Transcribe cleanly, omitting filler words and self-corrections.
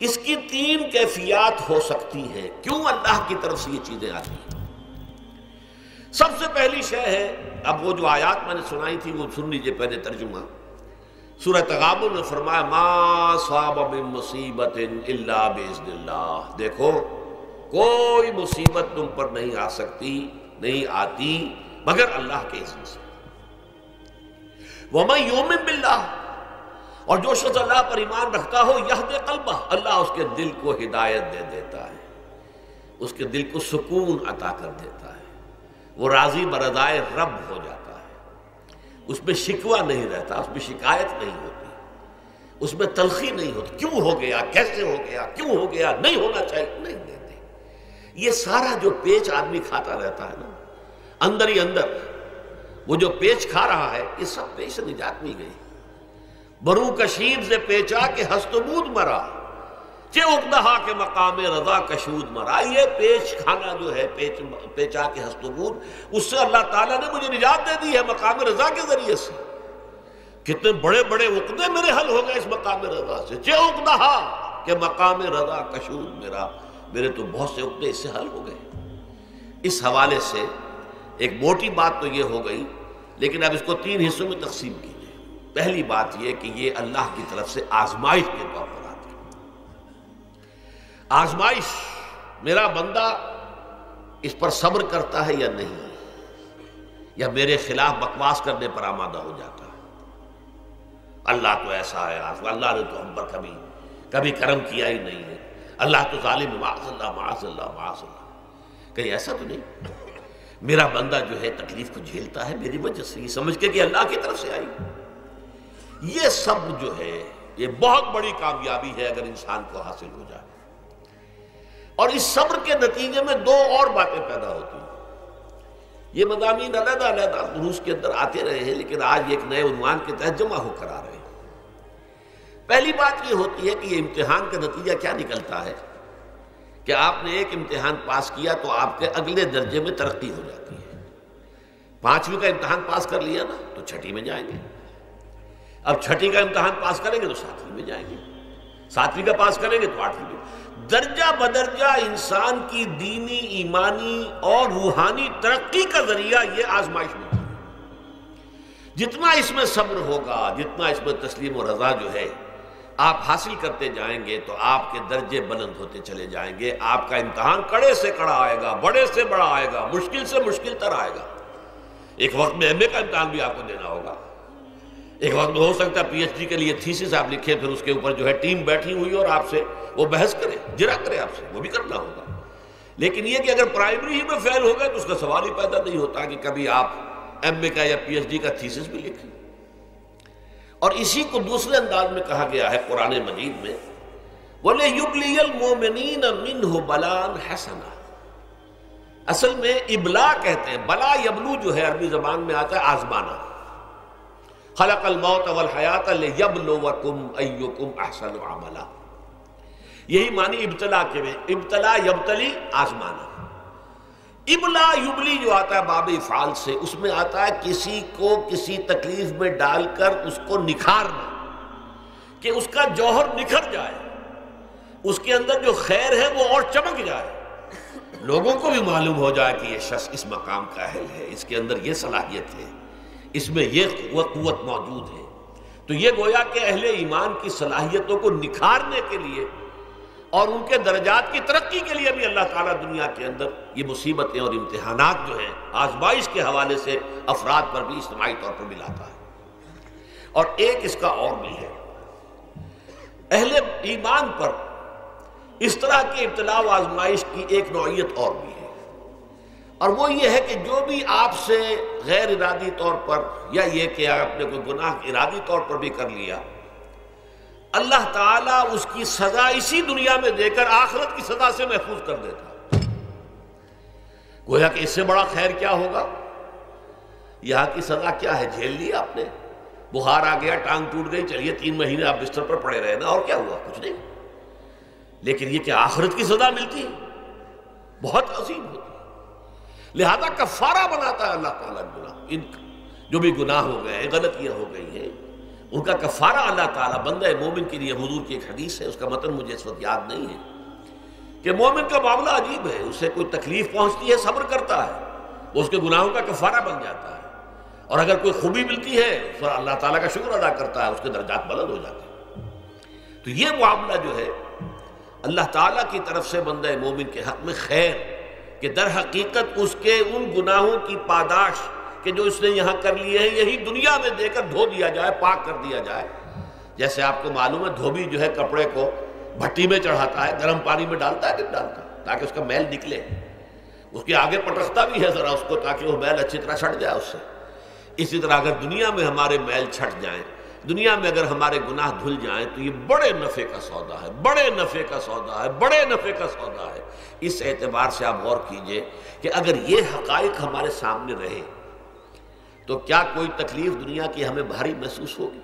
اس کی تین کیفیات ہو سکتی ہیں کیوں اللہ کی طرف سے یہ چیزیں آتی ہیں۔ سب سے پہلی شے ہے، اب وہ جو آیات میں نے سنائی تھی وہ سن لیجیے پہلے ترجمہ۔ سورہ تغابن میں فرمایا ما صاب من مصیبت الا باذن اللہ، دیکھو کوئی مصیبت تم پر نہیں آ سکتی، نہیں آتی مگر اللہ کے اذن سے۔ ومن یؤمن باللہ، اور جو شخص اللہ پر ایمان رکھتا ہو یہدی قلبہ، اللہ اس کے دل کو ہدایت دے دیتا ہے، اس کے دل کو سکون عطا کر دیتا ہے، وہ راضی برضائے رب ہو جاتا ہے، اس میں شکوہ نہیں رہتا، اس میں شکایت نہیں ہوتی، اس میں تلخی نہیں ہوتی، کیوں ہو گیا، کیسے ہو گیا، کیوں ہو گیا، نہیں ہونا چاہیے، نہیں دیتے۔ یہ سارا جو پیچ آدمی کھاتا رہتا ہے نا اندر ہی اندر، وہ جو پیچ کھا رہا ہے یہ سب پیچ سے نجات مل گئی۔ برو کشید سے پیچا کے ہست بود مرا، چے اقدہا کے مقام رضا کشود مرا، یہ پیچ کھانا جو ہے پیچا کے ہست بود، اس سے اللہ تعالیٰ نے مجھے نجات دے دی ہے مقام رضا کے ذریعے سے۔ کتنے بڑے بڑے عقدے میرے حل ہو گئے اس مقام رضا سے، چے اقدہا کے مقام رضا کشود میرا، میرے تو بہت سے عقدے اس سے حل ہو گئے۔ اس حوالے سے ایک موٹی بات تو یہ ہو گئی، لیکن اب اس کو تین حصوں میں تقسیم کیجیے۔ پہلی بات یہ کہ یہ اللہ کی طرف سے آزمائش کے طور پر آتی ہے۔ آزمائش، میرا بندہ اس پر صبر کرتا ہے یا نہیں، یا میرے خلاف بکواس کرنے پر آمادہ ہو جاتا ہے۔ اللہ تو ایسا ہے، اللہ نے تو ہم پر کبھی کرم کیا ہی نہیں ہے، اللہ تو ظالم ہے، معاذ اللہ معاذ اللہ معاذ اللہ۔ کہیں ایسا تو نہیں، میرا بندہ جو ہے تکلیف کو جھیلتا ہے میری وجہ سے، یہ سمجھ کے کہ اللہ کی طرف سے آئی۔ یہ سب جو ہے یہ بہت بڑی کامیابی ہے اگر انسان کو حاصل ہو جائے۔ اور اس صبر کے نتیجے میں دو اور باتیں پیدا ہوتی ہیں۔ یہ مضامین علیحدہ علیحدہ دروس کے اندر آتے رہے ہیں، لیکن آج ایک نئے عنوان کے تحت جمع ہو کر آ رہے ہیں۔ پہلی بات یہ ہوتی ہے کہ یہ امتحان کا نتیجہ کیا نکلتا ہے کہ آپ نے ایک امتحان پاس کیا تو آپ کے اگلے درجے میں ترقی ہو جاتی ہے۔ 5ویں کا امتحان پاس کر لیا نا تو 6ٹھی میں جائیں گے، اب 6ٹھی کا امتحان پاس کریں گے تو 7ویں میں جائیں گے، 7ویں کا پاس کریں گے تو 8ویں میں۔ درجہ بدرجہ انسان کی دینی، ایمانی اور روحانی ترقی کا ذریعہ یہ آزمائش ہوتی ہے۔ جتنا اس میں صبر ہوگا، جتنا اس میں تسلیم و رضا جو ہے آپ حاصل کرتے جائیں گے تو آپ کے درجے بلند ہوتے چلے جائیں گے۔ آپ کا امتحان کڑے سے کڑا آئے گا، بڑے سے بڑا آئے گا، مشکل سے مشکل تر آئے گا۔ ایک وقت میں ایم اے کا امتحان بھی آپ کو دینا ہوگا، ایک وقت میں ہو سکتا ہے پی ایچ ڈی کے لیے تھیسس آپ لکھیں، پھر اس کے اوپر جو ہے ٹیم بیٹھی ہوئی اور آپ سے وہ بحث کرے، جرا کرے آپ سے، وہ بھی کرنا ہوگا۔ لیکن یہ کہ اگر پرائمری ہی میں فیل ہو گئے تو اس کا سوال ہی پیدا نہیں ہوتا کہ کبھی آپ ایم اے کا یا پی ایچ ڈی کا تھیسس بھی لکھیں۔ اور اسی کو دوسرے انداز میں کہا گیا ہے قرآن مجید میں، وَلِيُبْلِيَ الْمُؤْمِنِينَ مِنْهُ بَلَاءً حَسَنًا۔ اصل میں ابلا کہتے ہیں، بلا یبلو جو ہے عربی زبان میں آتا ہے آزمانا۔ خلق الموت والحیات لیبلوکم ایکم احسن عملا، یہی معنی ابتلا کے میں، ابتلا یبتلی آزمانا۔ ابلا یبلی جو آتا ہے باب افعال سے، اس میں آتا ہے کسی کو کسی تکلیف میں ڈال کر اس کو نکھارنا، کہ اس کا جوہر نکھر جائے، اس کے اندر جو خیر ہے وہ اور چمک جائے، لوگوں کو بھی معلوم ہو جائے کہ یہ شخص اس مقام کا اہل ہے، اس کے اندر یہ صلاحیت ہے، اس میں یہ قوت موجود ہے۔ تو یہ گویا کہ اہل ایمان کی صلاحیتوں کو نکھارنے کے لیے اور ان کے درجات کی ترقی کے لیے بھی اللہ تعالیٰ دنیا کے اندر یہ مصیبتیں اور امتحانات جو ہیں آزمائش کے حوالے سے افراد پر بھی اجتماعی طور پر بھی لاتا ہے۔ اور ایک اس کا اور بھی ہے، اہل ایمان پر اس طرح کی ابتلا و آزمائش کی ایک نوعیت اور بھی ہے، اور وہ یہ ہے کہ جو بھی آپ سے غیر ارادی طور پر یا یہ کہ آپ نے کوئی گناہ ارادی طور پر بھی کر لیا، اللہ تعالیٰ اس کی سزا اسی دنیا میں دے کر آخرت کی سزا سے محفوظ کر دیتا۔ گویا کہ اس سے بڑا خیر کیا ہوگا؟ یہاں کی سزا کیا ہے؟ جھیل لی آپ نے، بخار آ گیا، ٹانگ ٹوٹ گئی، چلیے 3 مہینے آپ بستر پر پڑے رہے نا، اور کیا ہوا؟ کچھ نہیں۔ لیکن یہ کہ آخرت کی سزا ملتی ہے، بہت عظیم ہوتی ہے۔ لہذا کفارہ بناتا ہے اللہ تعالیٰ گناہ، ان جو بھی گناہ ہو گئے ہیں، غلطیاں ہو گئی ہیں، ان کا کفارہ اللہ تعالیٰ بندہ مومن کے لیے، حضور کی ایک حدیث ہے، اس کا متن مجھے اس وقت یاد نہیں ہے، کہ مومن کا معاملہ عجیب ہے، اسے کوئی تکلیف پہنچتی ہے صبر کرتا ہے، وہ اس کے گناہوں کا کفارہ بن جاتا ہے، اور اگر کوئی خوبی ملتی ہے تو اللہ تعالیٰ کا شکر ادا کرتا ہے، اس کے درجات بلند ہو جاتے ہیں۔ تو یہ معاملہ جو ہے اللہ تعالیٰ کی طرف سے بندہ مومن کے حق میں خیر، کہ در حقیقت اس کے ان گناہوں کی پاداش کہ جو اس نے یہاں کر لیے ہیں یہی دنیا میں دے کر دھو دیا جائے، پاک کر دیا جائے۔ جیسے آپ کو معلوم ہے دھوبی جو ہے کپڑے کو بھٹی میں چڑھاتا ہے، گرم پانی میں ڈالتا ہے، نہیں ڈالتا، تاکہ اس کا میل نکلے، اس کے آگے پٹختا بھی ہے ذرا اس کو تاکہ وہ میل اچھی طرح چھٹ جائے اس سے۔ اسی طرح اگر دنیا میں ہمارے میل چھٹ جائیں، دنیا میں اگر ہمارے گناہ دھل جائیں تو یہ بڑے نفع کا سودا ہے، بڑے نفع کا سودا ہے، بڑے نفع کا سودا ہے۔ اس اعتبار سے آپ غور کیجئے کہ اگر یہ حقائق ہمارے سامنے رہے تو کیا کوئی تکلیف دنیا کی ہمیں بھاری محسوس ہوگی؟